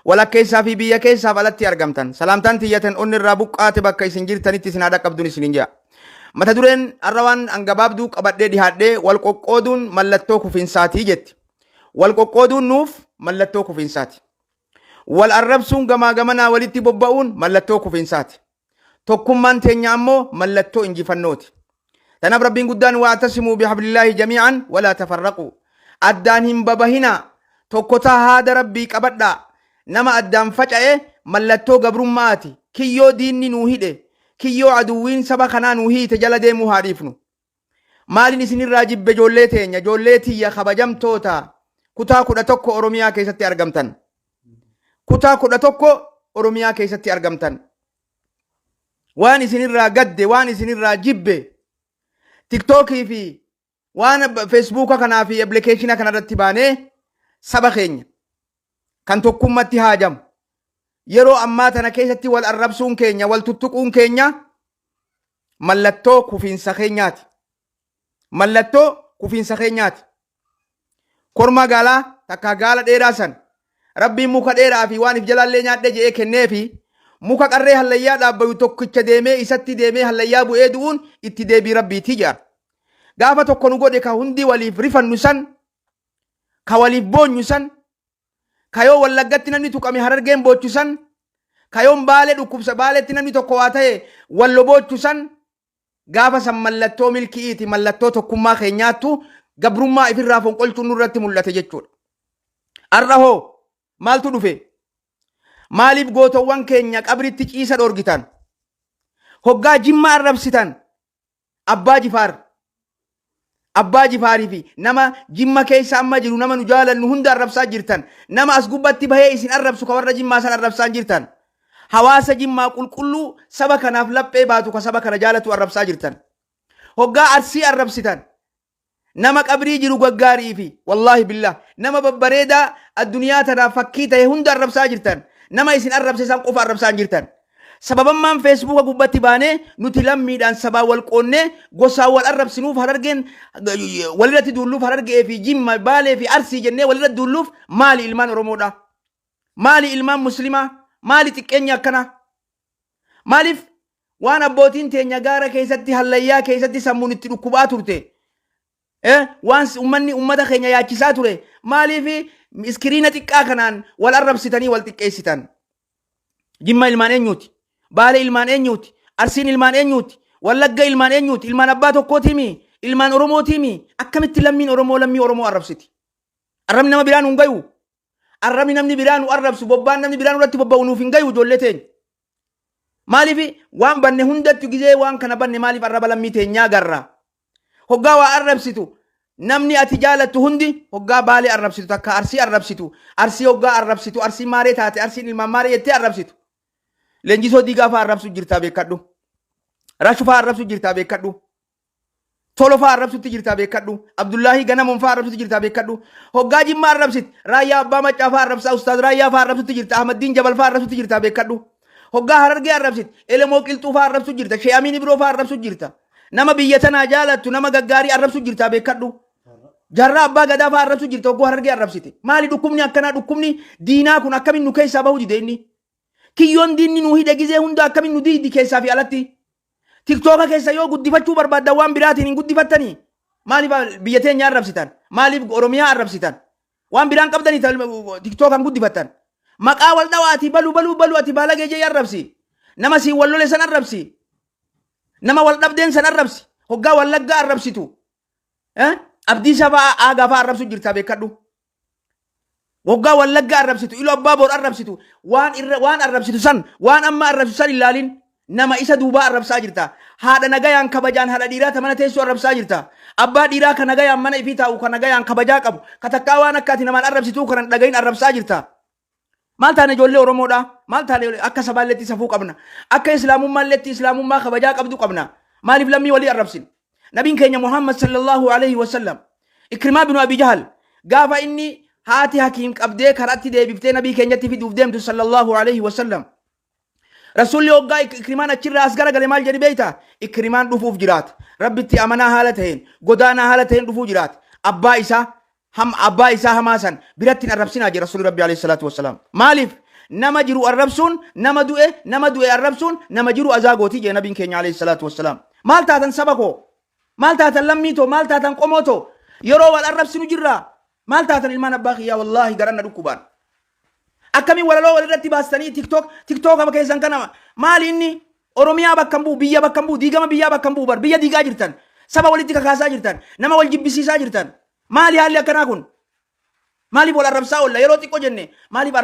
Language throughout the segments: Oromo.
wala keessa fi biyya keessa falatti argamtan salaamtaan tiyyatan onni irraa buqqaate bakka isin jirtanitti isin haadha qabduun isin hin jaa mata dureen arrawaan angabaabduu qabadhee dhihaadhee wal qoqqooduun mallattoo kufiinsaatii jetti wal qoqqooduun nuuf mallattoo kufiinsaati wal arrabsuun gamaa gamanaa walitti bobba'uun mallattoo kufiinsaati tokkummaan teenya ammoo mallattoo injifannooti tanaaf rabbiin guddaan wa'tasimuu bihablillaahi jamii'an walaa tafarraquu addaan hin babahina tokkotaa haada rabbii qabadhaa nama addaan faca'e mallattoo gabrummaati kiyyoo diinni nuu hidhe kiyyoo aduwwiin saba kanaa nuu hiite jala deemuu haa dhiifnu maalin isinirraa jibbe ijoollee teenya ijoollee tiyya kabajamtoota kutaa 11 oromiyaa keessatti argamtan kutaa 11 oromiyaa keessatti argamtan waan isinirraa gadde waan isinirraa jibbe tiktokii fi waan feesbuuka kanaa fi appilikeeshina kanarratti baanee saba keenya kan tokkummatti haajamu yeroo ammaa tana keessatti wal arrabsuun keenya wal tuttuquun keenya mallattoo kufiinsa keenyaati mallattoo kufiinsa keenyaati korma gaalaa takka gaala dheeraa san rabbiin muka dheeraa fi waan if jalaallee nyaadhe je'ee kennee fi muka qarree hallayyaa dhaabbayu tokkicha deemee isatti deemee hallayyaa bu'ee du'uun itti deebii rabbiitii jaa gaafa tokko nu godhe ka hundi waliif rifannu san ka waliif boonyu san kayoo wallaggatti namni tuqame harargeen boochu san kayoon baalee dhukkubsa baaleetti namni tokko waa ta'e wallo boochu san gaafa san mallattoo milki'iiti mallattoo tokkummaa keenyaattu gabrummaa ifirraa fonqolchuun nurratti mul'ate jechuudha arra hoo maaltu dhufe maaliif gootowwan keenya qabritti ciisa dhorgitan hoggaa jimmaa arrabsitan abbaa jifaarii fi nama jimma keessa amma jiru nama nu jaalannu hunda arrabsaa jirtan nama as gubbatti bahee isin arrabsu ka warra jimmaa san arrabsaa jirtan hawaasa jimmaa qulqulluu saba kanaaf laphee baatu ka saba kana jaalatu arrabsaa jirtan hoggaa arsii arrabsitan nama qabrii jiru gaggaarii fi wallaahi billah nama babbareedaa addunyaa tanaaf fakkii ta'e hunda arrabsaa jirtan nama isin arrabse san qofa arrabsaa jirtan sababammaan feesbuuka gubbatti baanee nuti lammiidhaan sabaa wal qoonnee gosaa wal arrabsinuuf harargeen walirratti duulluuf harargee fi jimma baalee fi arsii jennee walirratti duulluuf maali ilmaan oromoodha maali ilmaan muslimaa maali xiqqeenya akkana maaliif waan abbootiin teenya gaara keessatti hallayyaa keessatti sammuun itti dhukkubaa turte waan ummanni ummata keenya yaachisaa ture maaliif iskiriina xiqqaa kanaan wal arrabsitanii wal xiqqeessitan jimma ilmaan eenyuuti baale ilmaan eenyuuti arsiin ilmaan eenyuuti wallagga ilmaan eenyuuti ilmaan abbaa tokkootiimi ilmaan oromootiimi akkamitti lammiin oromoo lammii oromoo arrabsiti arrabni nama biraan hin gayu arrabni namni biraan arrabsu bobbaan namni biraan irratti bobba'u nuuf hin gayu ijoollee teenya maaliif waan banne hundatti gizee waan kana banne maaliif arraba lammii teenyaa garra hoggaa waa arrabsitu namni ati jaalattu hundi hoggaa baale arrabsitu takka arsii arrabsitu arsii hoggaa arrabsitu arsii maaree taate arsiin ilmaan maaree jettee arrabsitu leenjisoo diigaa fa'aa arrabsu jirtaa beekadhu rashu fa'aa arrabsu jirtaa beekadhu tolo fa'aa arrabsutti jirtaa beekadhu abdullaahi ganamoon fa'aa arrabsutti jirtaa beekadhu hoggaa jimmaa arrabsit raayyaa abbaa maccaa fa'aa arrabsaa ustaaz raayyaa fa'aa arrabsutti jirta ahmaddiin jabal fa'aa arrabsutti jirtaa beekadhu hoggaa harargee arrabsit elemoo qilxuu fa'aa arrabsu jirta sheeyamiin biroo fa'aa arrabsu jirta nama biyya tanaa jaalattu nama gaggaarii arrabsu jirtaa beekadhu jarra abbaa gadaa fa'aa arrabsu jirta hoggoo harargee arrabsite maali dhukkubni akkanaa dhukkubni diinaa kun akkamin nu keessaa bahuu dide inni kiyyoon diinni nu hidhe gizee hunda akkamin nu diidi keessaa fi alatti tiktooka keessa yoo guddifachuu barbaaddan waan biraatiin hin guddifattanii maaliif biyya teenya arrabsitan maaliif oromiyaa arrabsitan waan biraan qabdanii tiktookan guddifattan maqaa wal dhawaati balu ati baalagee jee arrabsi nama siin wal lole san arrabsi nama wal dhabdeen san arrabsi hoggaa wallaggaa arrabsitu abdii sabaa aagaa fa'aa arrabsu jirtaa beekadhu hoggaa wallaggaa arrabsitu ilo abbaa boor arrabsitu waan arrabsitu san waan amma arrabsitu san ilaalin nama isa duubaa arrabsaa jirta haadha nagayaan kabajaan haadha dhiiraa ta mana teessoo arrabsaa jirta abbaa dhiiraa ka nagayaan mana ifii taa'u ka nagayaan kabajaa qabu ka takkaa waan akkaati namaan arrabsituu kanan dhagayin arrabsaa jirta maal taane ijoollee oromoodha maal taane akka sabaalletti safuu qabna akka islaamummaalletti islaamummaa kabajaa qabdu qabna maaliif lammii walii arrabsin nabiin keenya muhammad sallallahu alaihi wasallam ikrimaa binu abi jahal gaafa inni haati hakiim qabdee karatti deebiftee nabii keenyatti fiduuf deemtu sallallahu alaihi wasallam رسول يوغا إكرمان أشير راس غرا غلي مال جدي بيتا إكرمان دفوف جرات ربتي أمانة حالتين غدانا حالتين دفوف جرات أبا إسا هم أبا إسا هماسن براتين الربسين أجي رسول ربي عليه الصلاة والسلام مالف nama jiru arrabsuun nama du'e arrabsuun nama jiru azaagooti jee nabiin keenya alayhi salaatu wassalaam. Maal taatan saba koo? Maal taatan lammii too? Maal taatan qomoo too? Yeroo wal arrabsinu jirraa? Maal taatan ilmaan abbaa kiyyaa wallaahi garanna dhukkubaan. Akkamiin walaloo walirratti baastanii tiktook ama keessan kana maali inni Oromiyaa bakka hin bu'u, biyya bakka hin bu'u, diigama biyyaa bakka hin bu'u, bar biyya diigaa jirtan, saba walitti kakaasaa jirtan, nama wal jibbisiisaa jirtan. Maali haalli akkanaa kun? Maaliif wal arrabsaa oolla? Yeroo xiqqoo jenne maaliif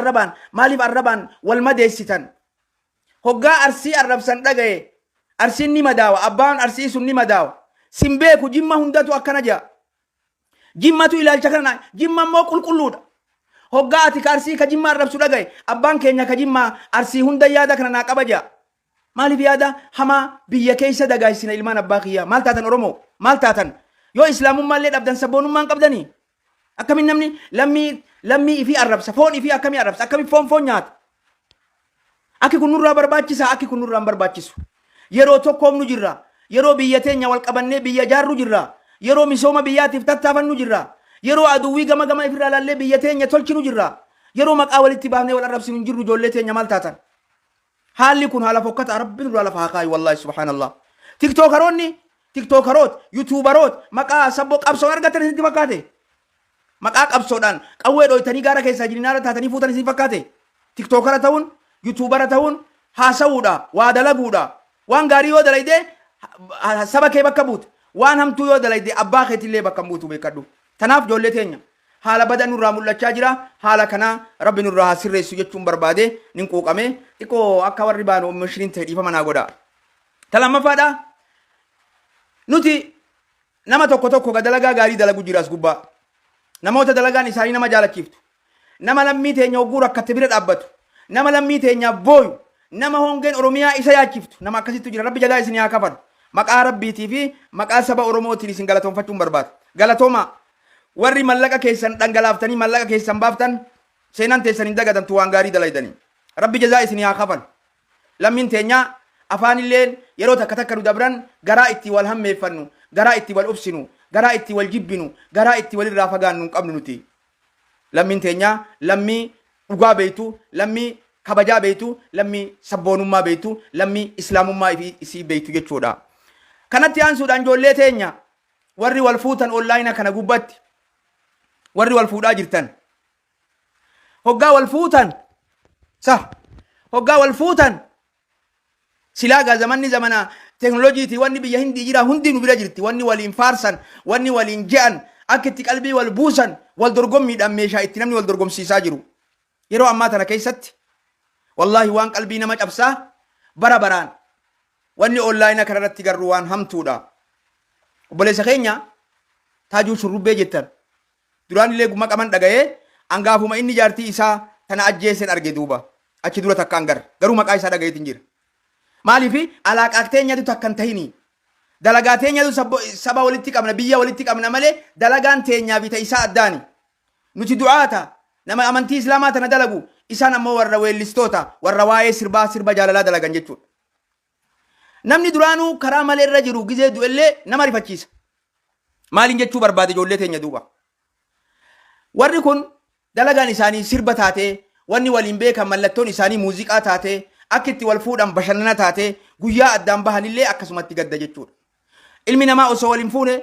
arrabaan wal madeessitan? Hoggaa arsii arrabsan dhagaye arsiin ni madaawa, abbaan arsii sun ni madaawa. Sin beeku jimma hundatu akkana jaa. Jimmatu ilaalcha kana, jimma immoo qulqulluudha. Hoggaa ati ka arsii ka jimma arrabsu dhagaye abbaan keenya ka jimma arsii hunda yaada kana naa qaba jaa. Maaliif yaada hamaa biyya keessa dagaysina ilmaan abbaa kiyyaa? Maal taatan Oromoo? Maal taatan? Yoo islaamummaa dhabdan sabboonummaan qabdanii? Akkamiin namni lammii ifi arrabsa, foon ifi akkamii arrabsa, akkamiin foon nyaata? Akki kun nurraa barbaachisa, akki kun nurraa barbaachisu. Yeroo tokkoomnu jirra, yeroo biyya teenya wal qabannee biyya jaarru jirra, yeroo misooma biyyaatiif tattaafannu jirra, yeroo aduwwii gama ifirraa laallee biyya teenya tolchinu jirra, yeroo maqaa walitti baafnee wal arrabsinu hin jirru ijoollee teenya maal taatan? Haalli kun haala fokkata rabbi nurraa lafa haqaayi wallahi subhaanallah. Tiktookaroot, yuutuubaroot maqaa sabboo qabsoo argatan isinitti fakkaate? Maqaa qabsoodhaan qawwee dhoytanii gaara keessaa jirinaara taatanii fuutan isin fakkaate? Tiktookara ta'uun, yuutuubara ta'uun haasawuudha, waa dalaguudha. Waan gaarii yoo dalayde saba kee bakka buute, waan hamtuu yoo dalayde abbaa keetillee bakka buutu beekadhu. Tanaaf ijoollee teenya haala bada nurraa mul'achaa jira. Haala kana rabbi nurraa haa sirreessu jechuun barbaade nin quuqame xiqqoo akka warri baanu mashiriin ta'e dhiifama naa godha. Talamaffaadha. Nuti nama tokko dalagaa gaarii dalagu jiraas gubbaa. Namoota dalagaan isaanii nama jaalachiiftu. Nama lammii teenya hogguu rakkatte bira dhaabbatu. Nama lammii teenya booyu. Nama hongeen Oromiyaa isa yaachiftu. Nama akkasittu jira. Rabbi jazaa isin haa kafalu. Maqaa rabbiitii fi maqaa saba Oromootiin isin galatoonfachuun barbaada. Galatooma. Warri mallaqa keessan dhangalaaftanii mallaqa keessan baaftan seenan teessan hin dagatantu waan gaarii dalaydanii. Rabbi jazaa isin haa kafalu. Lammiin teenya afaanilleen yeroo takka nu dabran garaa itti wal hammeeffannu, garaa itti wal obsinu, garaa itti wal jibbinu, garaa itti walirraa fagaannu hin qabnu nuti. Lammiin teenya lammii dhugaa beektu, lammii kabajaa beektu, lammii sabboonummaa beektu, lammii islaamummaa isii beektu jechuudha. Kanatti aansuudhaan ijoollee teenya warri wal fuutan onlaayina kana gubbatti warri wal fuudhaa jirtan hoggaa wal fuutan silaa zamanni zamana teknolojiiti wanni biyya hindii jira hundi nu bira jirti. Wanni waliin faarsan, wanni waliin je'an, akka itti qalbii wal buusan, wal dorgommiidhaan meeshaa itti namni wal dorgomsiisaa jiru. Yeroo ammaa tana keessatti wallahi waan qalbii nama cabsaa bara baraan wanni onlaayina kanarratti garuu waan hamtuudha. Obboleessa keenya Taajuu Shurrubbee jettan duraan illee guma qaban dhaga'ee angaafuma inni jaartii isaa tana ajjeesen arge duuba achi dura takka angar garuu maqaa isaa dhaga'eetiin jira. Maaliif alaaqaa teenyatu takka hin tahini. Dalagaa teenyatu saba walitti qabna, biyya walitti qabna malee dalagaan teenyaa bita isaa addaani. Nuti du'aata nama amantii islaamaa tana dalagu, isaan ammoo warra weellistoota, warra waa'ee sirba jaalalaa dalagan jechuudha. Namni duraanuu karaa malee irra jiru gizee du'ellee nama rifachiisa. Maaliin jechuu barbaade ijoollee teenya duuba. Warri kun dalagaan isaanii sirba taatee, wanni waliin beekan mallattoon isaanii muuziqaa taatee, akka itti wal fuudhan bashannana taatee, guyyaa addaan bahanillee akkasumatti gadda jechuudha. Ilmi namaa osoo waliin fuune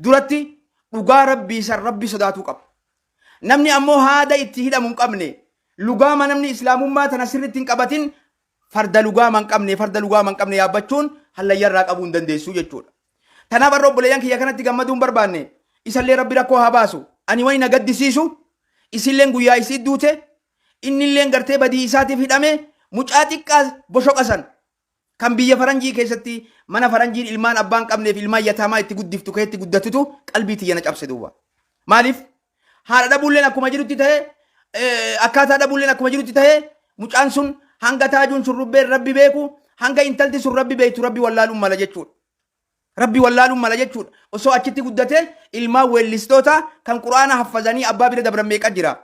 duratti dhugaa rabbii san rabbi sodaatuu qaba. Namni ammoo haada itti hidhamu hin qabne, lugaama namni islaamummaa tana sirriitti hin qabatin farda lugaama hin qabne yaabbachuun hallayyarraa qabuu hin dandeessu jechuudha. Tanaaf har'a obboleeyyan kiyya kanatti gammaduu hin barbaanne isallee rabbi rakkoo haa baasu. Ani wayna gaddisiisu isilleen guyyaa isii duute innilleen gartee badii isaatiif hidhame mucaa xiqqaa boshoqasan kan biyya faranjii keessatti mana faranjiin ilmaan abbaan qabneef ilmaan yataamaa itti guddiftu keessatti guddatutu qalbii tiyya na cabse duuba. Maaliif? Haadha dhabuulleen akkuma jirutti ta'ee akkaataa dhabuulleen akkuma jirutti ta'ee mucaan sun hanga Taajuun Shurrubbeen rabbi beeku hanga intalti sun rabbi beektu rabbi wallaaluun mala jechuudha. Rabbi wallaaluun mala jechuudha. Osoo achitti guddate ilmaan weellistoota kan quraana haffazanii abbaa bira dabran meeqa jira.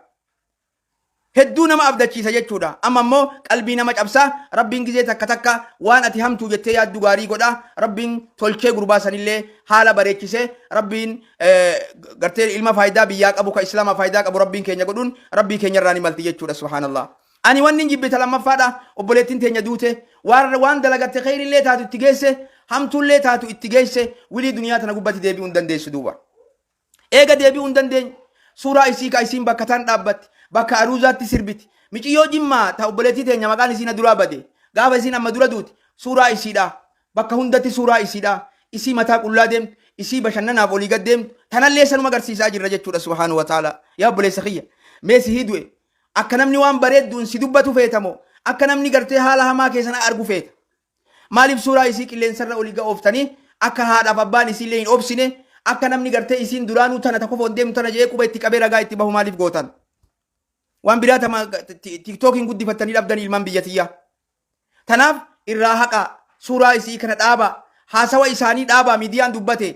Hedduu nama abdachiisa jechuudha. Amma immoo qalbii nama cabsaa rabbiin gizee takka waan ati hamtuu jettee yaaddu gaarii godha. Rabbiin tolchee gurbaa sanillee haala bareechise. Rabbiin gartee ilma faayidaa biyyaa qabu ka islaama faayidaa qabu rabbiin keenya godhuun rabbii keenya irraa ni malti jechuudha subhaanallah. ani wanni jibbita lammaffadha obboleettiin teenya duute waan dalagatte khayrillee taatu itti geesse hamtullee taatu itti geesse wilii duniyaa tana gubbatti deebi'uu hin dandeessu duuba eega deebi'uu hin dandeenye suuraa isii ka isiin bakka tan dhaabbatti bakka aruuzaatti sirbiti miciyyoo jimmaa ta obboleettii teenya maqaan isiin duraa bade gaafa isiin amma dura duuti suuraa isiidha bakka hundatti suuraa isiidha isii mataa qullaa deemtu isii bashannanaaf olii gad deemtu tanallee sanuma agarsiisaa jirra jechuudha subhaanahu wa ta'ala yaa obboleessa kiyya mee si hidue akka namni waan bareedduun si dubbatu feetamo akka namni gartee haala hamaa keessana argu feeta maaliif suuraa isii qilleensarra olii ga'ooftanii akka haadhaaf abbaan isiillee hin obsine akka namni gartee isiin duraanuu tana ta kofoon deemtu tana jee quba itti qabee ragaa itti bahu maaliif gootan waan biraa tama tiktookiin guddifattanii dhabdanii ilmaan biyyatiyyaa tanaaf irraa haqa suuraa isii kana dhaaba haasawa isaanii dhaaba miidiyaan dubbate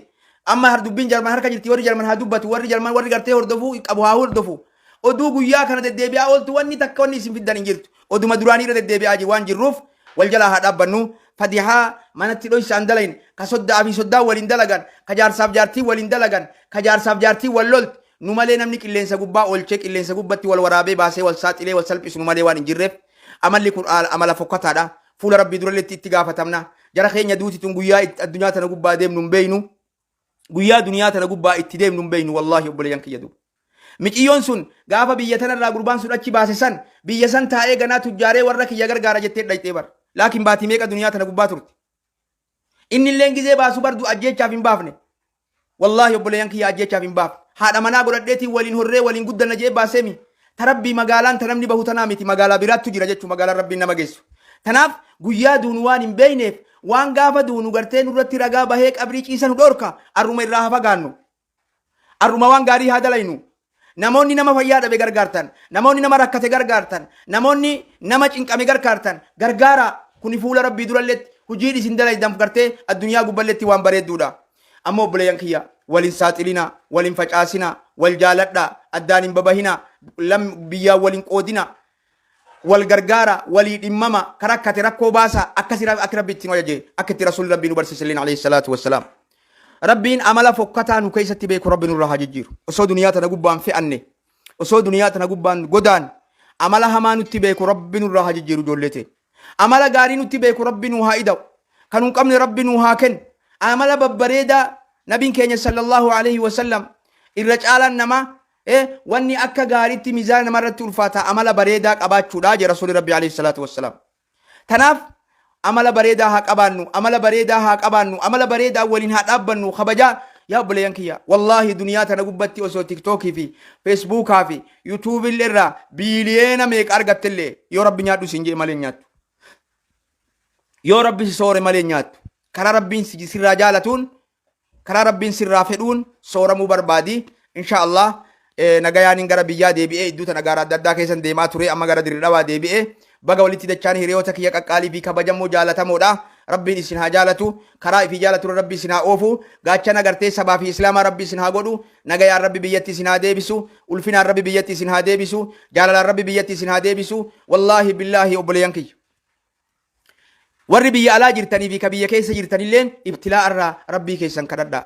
amma har dubbiin jarman harka jirti warri jarman haa dubbatu warri jarman warri gartee hordofuu qabu haa hordofu oduu guyyaa kana deddeebi'aa ooltu wanni takka wanni isin fiddan hin jirtu oduma duraanii irra deddeebi'aa jiru waan jirruuf wal jalaa haa dhaabbannu fadihaa manatti dhoysaan dalayin ka soddaa fi soddaa waliin dalagan ka jaarsaaf jaartii waliin dalagan ka jaarsaaf jaartii wal lolti nu malee namni qilleensa gubbaa oolchee qilleensa gubbatti wal waraabee baasee wal saaxilee wal salphisu nu malee waan hin jirreef amalli kun amala fokkataadha fuula rabbii duralletti itti gaafatamna jara keenya duutituun guyyaa addunyaa tana gubbaa deemnu hin beeynu guyyaa duniyaa tana gubbaa itti deemnu hin beeynu wallaahi obboleeyyan kiyya duuba miciyyoon sun gaafa biyya tanarraa gurbaan sun achi baase san biyya san taa'ee ganaa tujjaaree warra kiyya gargaara jettee dhayxee bar laakiin baatii meeqa duniyaa tana gubbaa turte inni illeen gizee baasu bardu ajjeechaaf hin baafne wallaahi obboleeyyan kiyya ajjeechaaf hin baafne haadha manaa godhadheetiin waliin horree waliin guddanna jee baaseemi ta rabbii magaalaan ta namni bahu tanaa miti magaalaa biraattu jira jechuu magaalaan rabbiin nama geessu tanaaf guyyaa duunu waan hin beeyneef waan gaafa duunu gartee nurratti ragaa bahee qabrii ciisan dhorka arruma irraa hafa gaannu arruma waan gaarii haa dalaynu namoonni nama fayyaa dhabe gargaartan namoonni nama rakkate gargaartan namoonni nama cinqame gargaara kuni fuula rabbii duralletti hujiin isin dalaydan gartee addunyaa gubballetti waan bareedduudha ammoo obboleeyyan kiyya walin saaxilina walin facaasina wal jaaladha addaan hin babahina biyyaa walin qoodina wal gargaara walii dhimmama karakkate rakkoo baasa akkasi akka rabbi ittiin wajaje akka itti rasuulli rabbii nu barsiisalleen alayhi salaatu wassalaam rabbiin amala fokkataa nu keessatti beeku rabbi nurraa haa jijjiiru osoo duniyaa tana gubbaan fe'anne osoo duniyaa tana gubbaan godaan amala hamaa nutti beeku rabbi nurraa haa jijjiiru ijoollee amala gaarii nutti beeku rabbi nu haa ida'u kan hin qabne rabbi nu haa kennu amala babbareedaa nabiin keenya sallallahu alayhi wasallam irra caalaan nama wanni akka gaariitti miizaana namarratti ulfaata amala bareedaa qabaachuudha je rasuulli rabbi alayhi salaatu wassalaam tanaaf amala bareedaa haa qabaannu amala bareedaa haa qabaannu amala bareedaa waliin haa dhaabbannu kabajaa yaa obboleeyyan kiyya wallaahi duniyaa tana gubbatti osoo tiktookii fi feesbuukaa fi yuutuubii irraa biiliyeena meeqa argattellee yoo rabbi nyaadhu siin jee malee nyaattu yoo rabbi si soore malee nyaattu karaa rabbiin sirraa jaalatuun karaa rabbiin sirraa fedhuun sooramuu barbaadi insha Allah nagayaanin gara biyyaa deebi'ee iddoo tana gara adda addaa keessan deemaa ture amma gara Dirredhawaa deebi'ee baga walitti dachaan hiriyoota kiyya qaqqaalii fi kabajamoo jaalatamoodha rabbiin isin haa jaalatu karaa ifi jaalatu rabbi isin haa oofu gaachana gartee sabaa fi islaamaa rabbi isin haa godhu nagayaan rabbi biyyatti isin haa deebisu ulfinaan rabbi biyyatti isin haa deebisu jaalalaan rabbi biyyatti isin haa deebisu wallaahi billaahi obboleeyyan kiyya warri biyya alaa jirtanii fi ka biyya keessa jirtanilleen ibtilaa irraa rabbii keessan kadhadhaa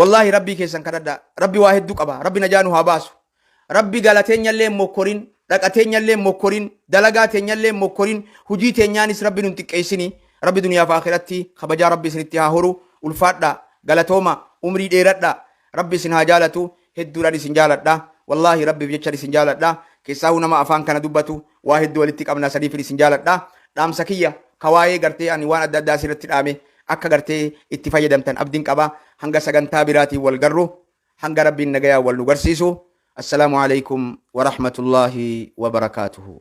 والله ربي كيسان كردا ربي واحد دوك أبا ربي نجانو هاباسو ربي غلطين يلي موكورين رقتين يلي موكورين دلقاتين يلي موكورين هجيتين يانيس ربي ننتك ايسيني ربي دنيا فاخرتي خبجا ربي سنتها هورو الفادا غلطوما عمري ديردا ربي سنها جالتو هدو رادي سنجالتا والله ربي بيجتشري سنجالتا كيساو نما أفان كان دوباتو واحد دولتك أبنا سريف سنجالتا دام سكية كواي غرتي أني وانا دادا سيرتي الآمي akka gartee itti fayyadamtan abdiin qaba hanga sagantaa biraatii wal garru hanga rabbiin nagayaa wal nu garsiisu assalaamu alaykum wa rahmatullahi wa barakaatuhu